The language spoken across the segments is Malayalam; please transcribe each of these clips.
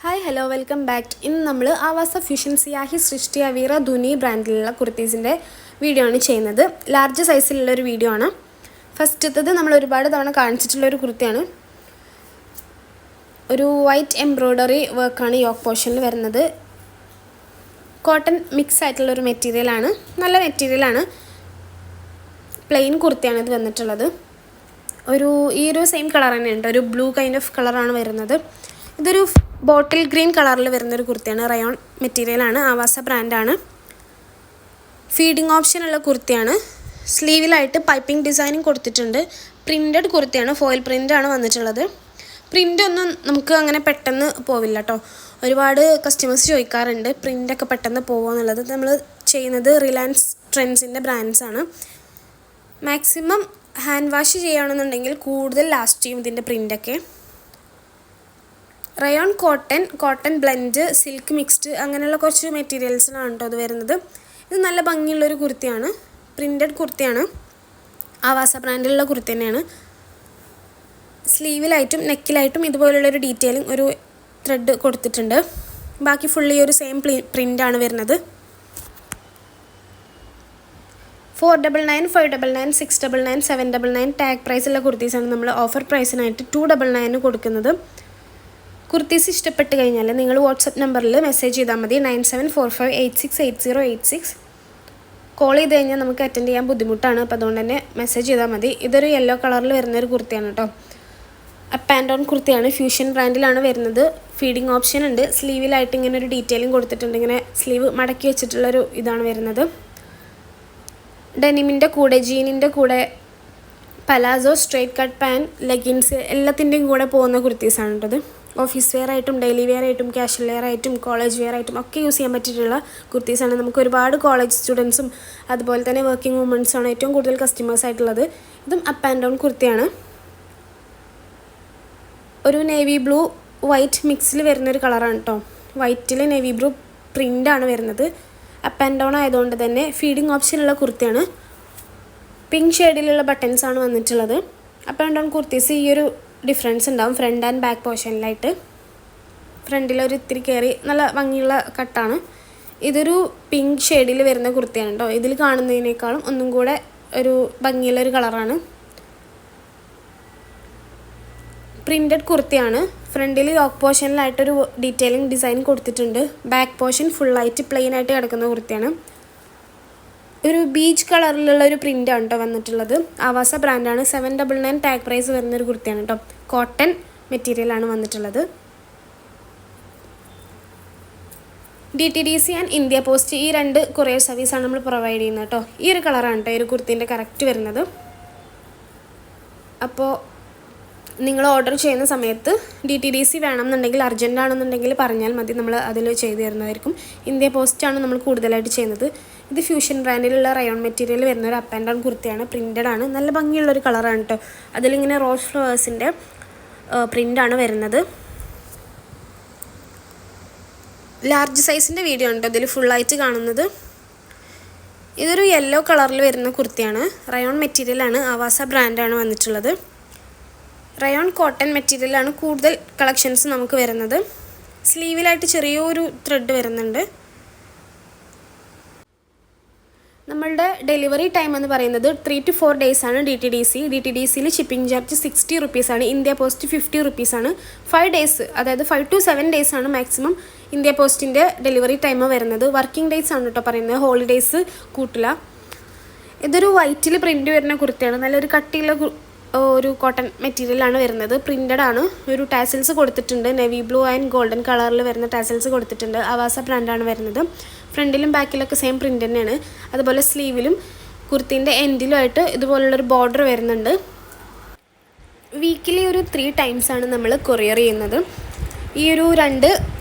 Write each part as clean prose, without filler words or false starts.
Hi hello welcome back. ഇന്ന് നമ്മൾ ആവാസ ഫ്യൂഷൻ സിയാഹി സൃഷ്ടി അവീറ ധുനി ബ്രാൻഡിലുള്ള കുർത്തീസിൻ്റെ വീഡിയോ ആണ് ചെയ്യുന്നത്. ലാർജ് സൈസിലുള്ളൊരു വീഡിയോ ആണ്. ഫസ്റ്റത്തത് നമ്മൾ ഒരുപാട് തവണ കാണിച്ചിട്ടുള്ളൊരു കുർത്തിയാണ്. ഒരു വൈറ്റ് എംബ്രോയ്ഡറി വർക്കാണ് യോക്ക് പോർഷനിൽ വരുന്നത്. കോട്ടൺ മിക്സ് ആയിട്ടുള്ളൊരു മെറ്റീരിയലാണ്, നല്ല മെറ്റീരിയലാണ്. പ്ലെയിൻ കുർത്തിയാണ് ഇത് വന്നിട്ടുള്ളത്. ഈ ഒരു സെയിം കളർ തന്നെ ഉണ്ട്, ഒരു ബ്ലൂ കൈൻഡ് ഓഫ് കളറാണ് വരുന്നത്. ഇതൊരു ബോട്ടിൽ ഗ്രീൻ കളറിൽ വരുന്നൊരു കുർത്തിയാണ്. റയോൺ മെറ്റീരിയലാണ്, ആവാസ ബ്രാൻഡാണ്. ഫീഡിങ് ഓപ്ഷനുള്ള കുർത്തിയാണ്. സ്ലീവിലായിട്ട് പൈപ്പിംഗ് ഡിസൈനിങ് കൊടുത്തിട്ടുണ്ട്. പ്രിൻറ്റഡ് കുർത്തിയാണ്, ഫോയിൽ പ്രിൻ്റാണ് വന്നിട്ടുള്ളത്. പ്രിൻ്റൊന്നും നമുക്ക് അങ്ങനെ പെട്ടെന്ന് പോവില്ല കേട്ടോ. ഒരുപാട് കസ്റ്റമേഴ്സ് ചോദിക്കാറുണ്ട് പ്രിൻ്റൊക്കെ പെട്ടെന്ന് പോകുമോ എന്നുള്ളത്. നമ്മൾ ചെയ്യുന്നത് റിലയൻസ് ട്രെൻഡ്സിൻ്റെ ബ്രാൻഡ്സാണ്. മാക്സിമം ഹാൻഡ് വാഷ് ചെയ്യുകയാണെന്നുണ്ടെങ്കിൽ കൂടുതൽ ലാസ്റ്റ് ചെയ്യും ഇതിൻ്റെ പ്രിൻ്റൊക്കെ. Rayon cotton blend, silk mixed അങ്ങനെയുള്ള കുറച്ച് മെറ്റീരിയൽസിനാണ് കേട്ടോ അത് വരുന്നത്. ഇത് നല്ല ഭംഗിയുള്ളൊരു കുർത്തിയാണ്, പ്രിൻറ്റഡ് കുർത്തിയാണ്, ആവാസ ബ്രാൻഡിലുള്ള കുർത്തി തന്നെയാണ്. സ്ലീവിലായിട്ടും നെക്കിലായിട്ടും ഇതുപോലുള്ളൊരു ഡീറ്റെയിലിംഗ് ഒരു ത്രെഡ് കൊടുത്തിട്ടുണ്ട്. ബാക്കി ഫുള്ളി ഒരു സെയിം പ്രിൻ്റാണ് വരുന്നത്. 499, 599, 699, 799 ടാഗ് പ്രൈസുള്ള കുർത്തീസാണ് നമ്മൾ ഓഫർ പ്രൈസിനായിട്ട് 299 കൊടുക്കുന്നത്. കുർത്തീസ് ഇഷ്ടപ്പെട്ട് കഴിഞ്ഞാൽ നിങ്ങൾ വാട്സപ്പ് നമ്പറിൽ മെസ്സേജ് ചെയ്താൽ മതി. 9745868086. കോൾ ചെയ്ത് കഴിഞ്ഞാൽ നമുക്ക് അറ്റൻഡ് ചെയ്യാൻ ബുദ്ധിമുട്ടാണ്, അപ്പോൾ അതുകൊണ്ട് തന്നെ മെസ്സേജ് ചെയ്താൽ മതി. ഇതൊരു യെല്ലോ കളറിൽ വരുന്നൊരു കുർത്തിയാണ് കേട്ടോ. അപ്പ് ആൻഡ് ഡൗൺ കുർത്തിയാണ്, ഫ്യൂഷൻ ബ്രാൻഡിലാണ് വരുന്നത്. ഫീഡിങ് ഓപ്ഷൻ ഉണ്ട്. സ്ലീവിലായിട്ട് ഇങ്ങനെ ഒരു ഡീറ്റെയിലിംഗ് കൊടുത്തിട്ടുണ്ട്. ഇങ്ങനെ സ്ലീവ് മടക്കി വെച്ചിട്ടുള്ളൊരു ഇതാണ് വരുന്നത്. ഡെനിമിൻ്റെ കൂടെ, ജീനിൻ്റെ കൂടെ, palazzo, straight cut pant, leggings എല്ലാത്തിൻ്റെയും കൂടെ പോകുന്ന കുർത്തീസാണ് കേട്ടത്. ഓഫീസ് വെയർ ആയിട്ടും ഡെയിലി വെയർ ആയിട്ടും കാഷ്വൽ വെയർ ആയിട്ടും കോളേജ് വെയർ ആയിട്ടും ഒക്കെ യൂസ് ചെയ്യാൻ പറ്റിയിട്ടുള്ള കുർത്തീസാണ്. നമുക്ക് ഒരുപാട് കോളേജ് സ്റ്റുഡൻസും അതുപോലെ തന്നെ വർക്കിംഗ് വുമൻസാണ് ഏറ്റവും കൂടുതൽ കസ്റ്റമേഴ്സ് ആയിട്ടുള്ളത്. ഇതും അപ്പ് ആൻഡ് ഡൗൺ കുർത്തിയാണ്. ഒരു നേവി ബ്ലൂ വൈറ്റ് മിക്സിൽ വരുന്നൊരു കളറാണ് കേട്ടോ. വൈറ്റിൽ നേവി ബ്ലൂ പ്രിൻ്റാണ് വരുന്നത്. അപ്പ് ആൻഡ് ഡൗൺ ആയതുകൊണ്ട് തന്നെ ഫീഡിങ് ഓപ്ഷനുള്ള കുർത്തിയാണ്. പിങ്ക് ഷെയ്ഡിലുള്ള ബട്ടൺസാണ് വന്നിട്ടുള്ളത്. അപ്പ് ആൻഡ് ഡൗൺ കുർത്തീസ് ഈ ഒരു ഡിഫറൻസ് ഉണ്ടാവും ഫ്രണ്ട് ആൻഡ് ബാക്ക് പോർഷനിലായിട്ട്. ഫ്രണ്ടിലൊരു ഇത്തിരി കയറി നല്ല ഭംഗിയുള്ള കട്ടാണ്. ഇതൊരു പിങ്ക് ഷെയ്ഡിൽ വരുന്ന കുർത്തിയാണ് കേട്ടോ. ഇതിൽ കാണുന്നതിനേക്കാളും ഒന്നും കൂടെ ഒരു ഭംഗിയുള്ളൊരു കളറാണ്. പ്രിൻറ്റഡ് കുർത്തിയാണ്. ഫ്രണ്ടിൽ യോക്ക് പോർഷനിലായിട്ടൊരു ഡീറ്റെയിലിംഗ് ഡിസൈൻ കൊടുത്തിട്ടുണ്ട്. ബാക്ക് പോർഷൻ ഫുള്ളായിട്ട് പ്ലെയിൻ ആയിട്ട് കിടക്കുന്ന കുർത്തിയാണ്. ഒരു ബീച്ച് കളറിലുള്ള ഒരു പ്രിൻ്റാണ് കേട്ടോ വന്നിട്ടുള്ളത്. ആവാസ ബ്രാൻഡാണ്. 799 ടാഗ് പ്രൈസ് വരുന്നൊരു കുർത്തിയാണ് കേട്ടോ. കോട്ടൺ മെറ്റീരിയലാണ് വന്നിട്ടുള്ളത്. DTDC ആൻഡ് ഇന്ത്യ പോസ്റ്റ് ഈ 2 കൊറിയർ സർവീസാണ് നമ്മൾ പ്രൊവൈഡ് ചെയ്യുന്നത് കേട്ടോ. ഈ ഒരു കളറാണ് കേട്ടോ ഈ ഒരു കുർത്തീൻ്റെ കറക്റ്റ് വരുന്നത്. അപ്പോൾ നിങ്ങൾ ഓർഡർ ചെയ്യുന്ന സമയത്ത് DTDC വേണമെന്നുണ്ടെങ്കിൽ, അർജൻറ്റാണെന്നുണ്ടെങ്കിൽ പറഞ്ഞാൽ മതി, നമ്മൾ അതിൽ ചെയ്തു തരുന്നതായിരിക്കും. ഇന്ത്യ പോസ്റ്റാണ് നമ്മൾ കൂടുതലായിട്ട് ചെയ്യുന്നത്. ഇത് ഫ്യൂഷൻ ബ്രാൻഡിലുള്ള റയോൺ മെറ്റീരിയൽ വരുന്ന ഒരു അപ്പ് ആൻഡ് ഡൗൺ കുർത്തിയാണ്. പ്രിൻ്റഡ് ആണ്, നല്ല ഭംഗിയുള്ളൊരു കളറാണ് കേട്ടോ. അതിലിങ്ങനെ റോസ് ഫ്ലവേഴ്സിൻ്റെ പ്രിൻ്റാണ് വരുന്നത്. ലാർജ് സൈസിൻ്റെ വീഡിയോ ഉണ്ട് അതിൽ ഫുള്ളായിട്ട് കാണുന്നത്. ഇതൊരു യെല്ലോ കളറിൽ വരുന്ന കുർത്തിയാണ്. റയോൺ മെറ്റീരിയലാണ്, ആവാസ ബ്രാൻഡാണ് വന്നിട്ടുള്ളത്. റയോൺ കോട്ടൺ മെറ്റീരിയലാണ് കൂടുതൽ കളക്ഷൻസ് നമുക്ക് വരുന്നത്. സ്ലീവിലായിട്ട് ചെറിയൊരു ത്രെഡ് വരുന്നുണ്ട്. നമ്മളുടെ ഡെലിവറി ടൈം എന്ന് പറയുന്നത് 3 to 4 days ആണ്. DTDCയിൽ shipping charge 60 rupees, India post 50 rupees. 5 days, അതായത് 5 to 7 days ആണ് മാക്സിമം ഇന്ത്യ പോസ്റ്റിൻ്റെ ഡെലിവറി ടൈം വരുന്നത്. വർക്കിംഗ് ഡേയ്സ് ആണ് കേട്ടോ പറയുന്നത്, ഹോളിഡേയ്സ് കൂട്ടില്ല. ഇതൊരു വൈറ്റിൽ പ്രിൻ്റ് വരുന്ന കുർത്തിയാണ്. നല്ലൊരു കട്ടിയുള്ള ഒരു കോട്ടൺ മെറ്റീരിയലാണ് വരുന്നത്. പ്രിൻ്റഡ് ആണ്. ഒരു ടാസൽസ് കൊടുത്തിട്ടുണ്ട്. നേവി ബ്ലൂ ആൻഡ് ഗോൾഡൻ കളറിൽ വരുന്ന ടാസൽസ് കൊടുത്തിട്ടുണ്ട്. ആവാസ ബ്രാൻഡാണ് വരുന്നത്. ഫ്രണ്ടിലും ബാക്കിലൊക്കെ സെയിം പ്രിൻ്റ് തന്നെയാണ്. അതുപോലെ സ്ലീവിലും കുർത്തീൻ്റെ എൻഡിലുമായിട്ട് ഇതുപോലുള്ളൊരു ബോർഡർ വരുന്നുണ്ട്. വീക്കിലി ഒരു 3 times ആണ് നമ്മൾ കൊറിയർ ചെയ്യുന്നത്. ഈ ഒരു 2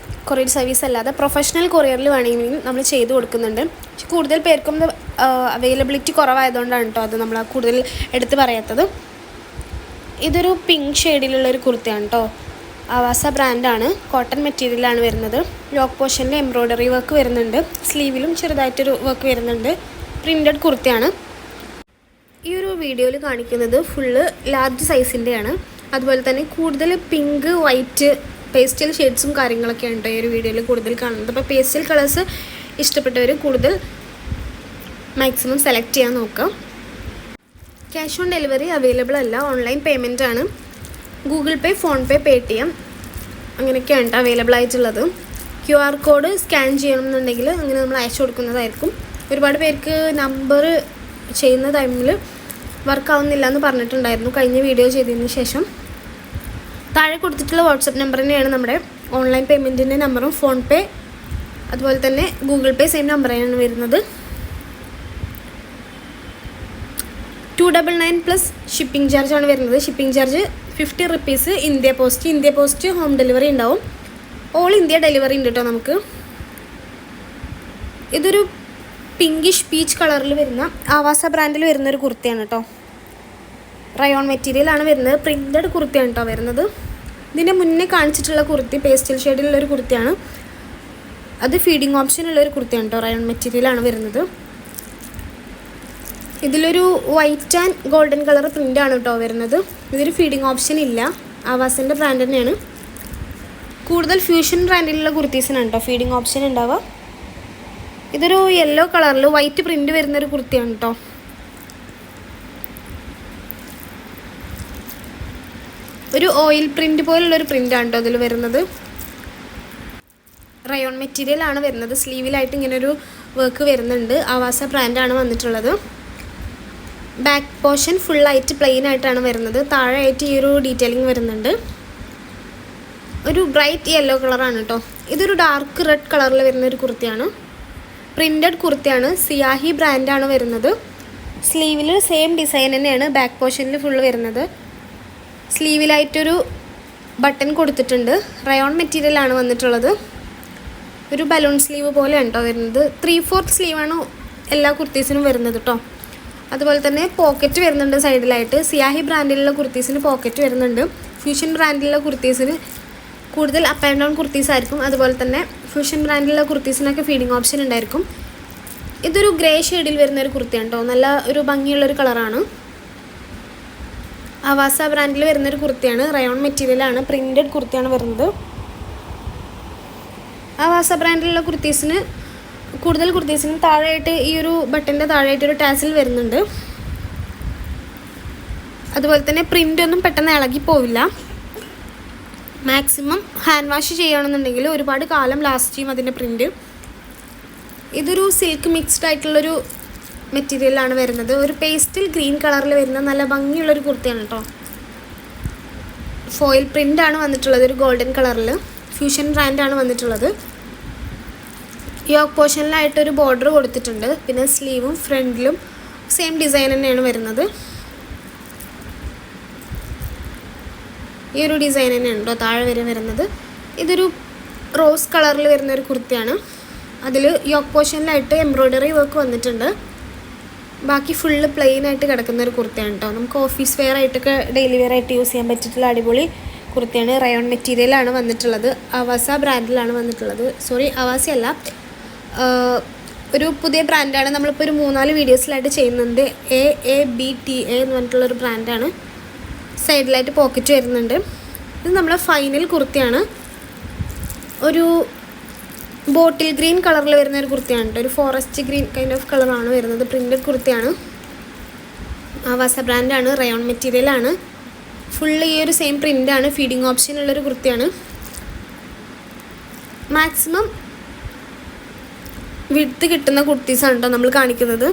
കൊറിയർ സർവീസ് അല്ലാതെ പ്രൊഫഷണൽ കൊറിയറിൽ വേണമെങ്കിൽ നമ്മൾ ചെയ്ത് കൊടുക്കുന്നുണ്ട്. പക്ഷെ കൂടുതൽ പേർക്കും അവൈലബിലിറ്റി കുറവായതുകൊണ്ടാണ് കേട്ടോ അത് നമ്മൾ കൂടുതൽ എടുത്ത് പറയാത്തത്. ഇതൊരു പിങ്ക് ഷെയ്ഡിലുള്ളൊരു കുർത്തിയാണ് കേട്ടോ. ആവാസ ബ്രാൻഡാണ്. കോട്ടൺ മെറ്റീരിയലാണ് വരുന്നത്. യോക്ക് പോർഷനിൽ എംബ്രോയ്ഡറി വർക്ക് വരുന്നുണ്ട്. സ്ലീവിലും ചെറുതായിട്ടൊരു വർക്ക് വരുന്നുണ്ട്. പ്രിൻറ്റഡ് കുർത്തിയാണ്. ഈ ഒരു വീഡിയോയിൽ കാണിക്കുന്നത് ഫുള്ള് ലാർജ് സൈസിൻ്റെയാണ്. അതുപോലെ തന്നെ കൂടുതൽ പിങ്ക്, വൈറ്റ് പേസ്റ്റൽ ഷെയ്ഡ്സും കാര്യങ്ങളൊക്കെയാണ് കേട്ടോ ഈ ഒരു വീഡിയോയിൽ കൂടുതൽ കാണുന്നത്. അപ്പോൾ പേസ്റ്റൽ കളേഴ്സ് ഇഷ്ടപ്പെട്ടവർ കൂടുതൽ മാക്സിമം സെലക്ട് ചെയ്യാൻ നോക്കാം. ക്യാഷ് ഓൺ ഡെലിവറി അവൈലബിൾ അല്ല, ഓൺലൈൻ പേയ്മെൻ്റ് ആണ്. ഗൂഗിൾ പേ, ഫോൺ പേ, പേടിഎം അങ്ങനെയൊക്കെയാണ് അവൈലബിൾ ആയിട്ടുള്ളത്. QR കോഡ് സ്കാൻ ചെയ്യണമെന്നുണ്ടെങ്കിൽ അങ്ങനെ നമ്മൾ അയച്ചു കൊടുക്കുന്നതായിരിക്കും. ഒരുപാട് പേർക്ക് നമ്പർ ചെയ്യുന്ന ടൈമിൽ വർക്കാവുന്നില്ല എന്ന് പറഞ്ഞിട്ടുണ്ടായിരുന്നു കഴിഞ്ഞ വീഡിയോ ചെയ്തതിന് ശേഷം. താഴെ കൊടുത്തിട്ടുള്ള വാട്സപ്പ് നമ്പർ തന്നെയാണ് നമ്മുടെ ഓൺലൈൻ പേയ്മെൻറ്റിൻ്റെ നമ്പറും. ഫോൺ പേ അതുപോലെ തന്നെ ഗൂഗിൾ പേ സെയിം നമ്പറാണ് വരുന്നത്. 299 പ്ലസ് ഷിപ്പിംഗ് ചാർജാണ് വരുന്നത്. Shipping charge 50 rupees. India post home delivery ഉണ്ടാവും. ഓൾ ഇന്ത്യ ഡെലിവറി ഉണ്ട് കേട്ടോ നമുക്ക്. ഇതൊരു പിങ്കിഷ് പീച്ച് കളറിൽ വരുന്ന ആവാസ ബ്രാൻഡിൽ വരുന്നൊരു കുർത്തിയാണ് കേട്ടോ. റയോൺ മെറ്റീരിയലാണ് വരുന്നത്. പ്രിൻറ്റഡ് കുർത്തിയാണ് കേട്ടോ വരുന്നത്. ഇതിൻ്റെ മുന്നേ കാണിച്ചിട്ടുള്ള കുർത്തി പേസ്റ്റൽ ഷെയ്ഡിലുള്ളൊരു കുർത്തിയാണ്. അത് ഫീഡിങ് ഓപ്ഷൻ ഉള്ളൊരു കുർത്തിയാണ് കേട്ടോ. റയോൺ മെറ്റീരിയലാണ് വരുന്നത്. ഇതിലൊരു വൈറ്റ് ആൻഡ് ഗോൾഡൻ കളർ പ്രിൻ്റാണ് കേട്ടോ വരുന്നത്. ഇതൊരു ഫീഡിങ് ഓപ്ഷൻ ഇല്ല. ആവാസിൻ്റെ ബ്രാൻഡ് തന്നെയാണ്. കൂടുതൽ ഫ്യൂഷൻ ബ്രാൻഡിലുള്ള കുർത്തീസിനാണ് കേട്ടോ ഫീഡിങ് ഓപ്ഷൻ ഉണ്ടാവുക. ഇതൊരു യെല്ലോ കളറിൽ വൈറ്റ് പ്രിൻ്റ് വരുന്നൊരു കുർത്തിയാണ് കേട്ടോ. ഒരു ഓയിൽ പ്രിൻ്റ് പോലുള്ളൊരു പ്രിൻ്റാണ് കേട്ടോ ഇതിൽ വരുന്നത്. റയോൺ മെറ്റീരിയലാണ് വരുന്നത്. സ്ലീവിലായിട്ട് ഇങ്ങനൊരു വർക്ക് വരുന്നുണ്ട്. ആവാസ ബ്രാൻഡാണ് വന്നിട്ടുള്ളത്. ബാക്ക് പോർഷൻ ഫുള്ളായിട്ട് പ്ലെയിൻ ആയിട്ടാണ് വരുന്നത്. താഴെയായിട്ട് ഈ ഒരു ഡീറ്റെയിലിംഗ് വരുന്നുണ്ട്. ഒരു ബ്രൈറ്റ് യെല്ലോ കളറാണ് കേട്ടോ. ഇതൊരു ഡാർക്ക് റെഡ് കളറിൽ വരുന്നൊരു കുർത്തിയാണ്. പ്രിൻറ്റഡ് കുർത്തിയാണ്. സിയാഹി ബ്രാൻഡാണ് വരുന്നത്. സ്ലീവിൽ സെയിം ഡിസൈൻ തന്നെയാണ് ബാക്ക് പോർഷനിൽ ഫുള്ള് വരുന്നത്. സ്ലീവിലായിട്ടൊരു ബട്ടൺ കൊടുത്തിട്ടുണ്ട്. റയോൺ മെറ്റീരിയലാണ് വന്നിട്ടുള്ളത്. ഒരു ബലൂൺ സ്ലീവ് പോലെയാണ് കേട്ടോ വരുന്നത്. 3/4 സ്ലീവാണ് എല്ലാ കുർത്തീസിനും വരുന്നത് കേട്ടോ. അതുപോലെ തന്നെ പോക്കറ്റ് വരുന്നുണ്ട് സൈഡിലായിട്ട്. സിയാഹി ബ്രാൻഡിലുള്ള കുർത്തീസിന് പോക്കറ്റ് വരുന്നുണ്ട്. ഫ്യൂഷൻ ബ്രാൻഡിലുള്ള കുർത്തീസിന് കൂടുതൽ അപ്പ് ആൻഡ് ഡൗൺ കുർത്തീസ് ആയിരിക്കും. അതുപോലെ തന്നെ ഫ്യൂഷൻ ബ്രാൻഡിലുള്ള കുർത്തീസിനൊക്കെ ഫീഡിങ് ഓപ്ഷൻ ഉണ്ടായിരിക്കും. ഇതൊരു ഗ്രേ ഷെയ്ഡിൽ വരുന്നൊരു കുർത്തിയാണ് കേട്ടോ. നല്ല ഒരു ഭംഗിയുള്ളൊരു കളറാണ്. ആവാസ ബ്രാൻഡിൽ വരുന്നൊരു കുർത്തിയാണ്. റയോൺ മെറ്റീരിയലാണ്. പ്രിൻറ്റഡ് കുർത്തിയാണ് വരുന്നത്. ആവാസ ബ്രാൻഡിലുള്ള കുർത്തീസിന് കൂടുതൽ കുർത്തീസിന് താഴെയായിട്ട് ഈ ഒരു ബട്ടൻ്റെ താഴെയായിട്ടൊരു ടാസിൽ വരുന്നുണ്ട്. അതുപോലെ തന്നെ പ്രിൻ്റൊന്നും പെട്ടെന്ന് ഇളകി പോവില്ല. മാക്സിമം ഹാൻഡ് വാഷ് ചെയ്യുകയാണെന്നുണ്ടെങ്കിൽ ഒരുപാട് കാലം ലാസ്റ്റ് ചെയ്യും അതിൻ്റെ പ്രിൻ്റ്. ഇതൊരു സിൽക്ക് മിക്സ്ഡ് ആയിട്ടുള്ളൊരു മെറ്റീരിയലാണ് വരുന്നത്. ഒരു പേസ്റ്റൽ ഗ്രീൻ കളറിൽ വരുന്ന നല്ല ഭംഗിയുള്ളൊരു കുർത്തിയാണ് കേട്ടോ. ഫോയിൽ പ്രിൻ്റാണ് വന്നിട്ടുള്ളത്. ഒരു ഗോൾഡൻ കളറിൽ ഫ്യൂഷൻ ബ്രാൻഡാണ് വന്നിട്ടുള്ളത്. യോക്ക് പോർഷനിലായിട്ടൊരു ബോർഡർ കൊടുത്തിട്ടുണ്ട്. പിന്നെ സ്ലീവും ഫ്രണ്ടിലും സെയിം ഡിസൈൻ തന്നെയാണ് വരുന്നത്. ഈ ഒരു ഡിസൈൻ തന്നെയാണ് കേട്ടോ താഴെ വരെ വരുന്നത്. ഇതൊരു റോസ് കളറിൽ വരുന്നൊരു കുർത്തിയാണ്. അതിൽ യോക്ക് പോർഷനിലായിട്ട് എംബ്രോയ്ഡറി വർക്ക് വന്നിട്ടുണ്ട്. ബാക്കി ഫുള്ള് പ്ലെയിൻ ആയിട്ട് കിടക്കുന്നൊരു കുർത്തിയാണ് കേട്ടോ. നമുക്ക് ഓഫീസ് വെയർ ആയിട്ടൊക്കെ ഡെയിലി വെയർ ആയിട്ട് യൂസ് ചെയ്യാൻ പറ്റിയിട്ടുള്ള അടിപൊളി കുർത്തിയാണ്. റയോൺ മെറ്റീരിയലാണ് വന്നിട്ടുള്ളത്. ആവാസ ബ്രാൻഡിലാണ് വന്നിട്ടുള്ളത്. ആവാസയല്ല, ഒരു പുതിയ ബ്രാൻഡാണ്. നമ്മളിപ്പോൾ ഒരു 3-4 വീഡിയോസിലായിട്ട് ചെയ്യുന്നുണ്ട്. AABTA എന്ന് പറഞ്ഞിട്ടുള്ളൊരു ബ്രാൻഡാണ്. സൈഡിലായിട്ട് പോക്കറ്റ് വരുന്നുണ്ട്. ഇത് നമ്മളെ ഫൈനൽ കുർത്തിയാണ്. ഒരു ബോട്ടിൽ ഗ്രീൻ കളറിൽ വരുന്നൊരു കുർത്തിയാണ് കേട്ടോ. ഒരു ഫോറസ്റ്റ് ഗ്രീൻ കൈൻഡ് ഓഫ് കളറാണ് വരുന്നത്. പ്രിൻറ്റഡ് കുർത്തിയാണ്. ആവാസ ബ്രാൻഡാണ്. റയോൺ മെറ്റീരിയലാണ്. ഫുള്ള് ഈ ഒരു സെയിം പ്രിൻ്റാണ്. ഫീഡിങ് ഓപ്ഷൻ ഉള്ളൊരു കുർത്തിയാണ്. മാക്സിമം വിഡ്ത്ത് കിട്ടുന്ന കുർത്തീസാണ് കേട്ടോ നമ്മൾ കാണിക്കുന്നത്.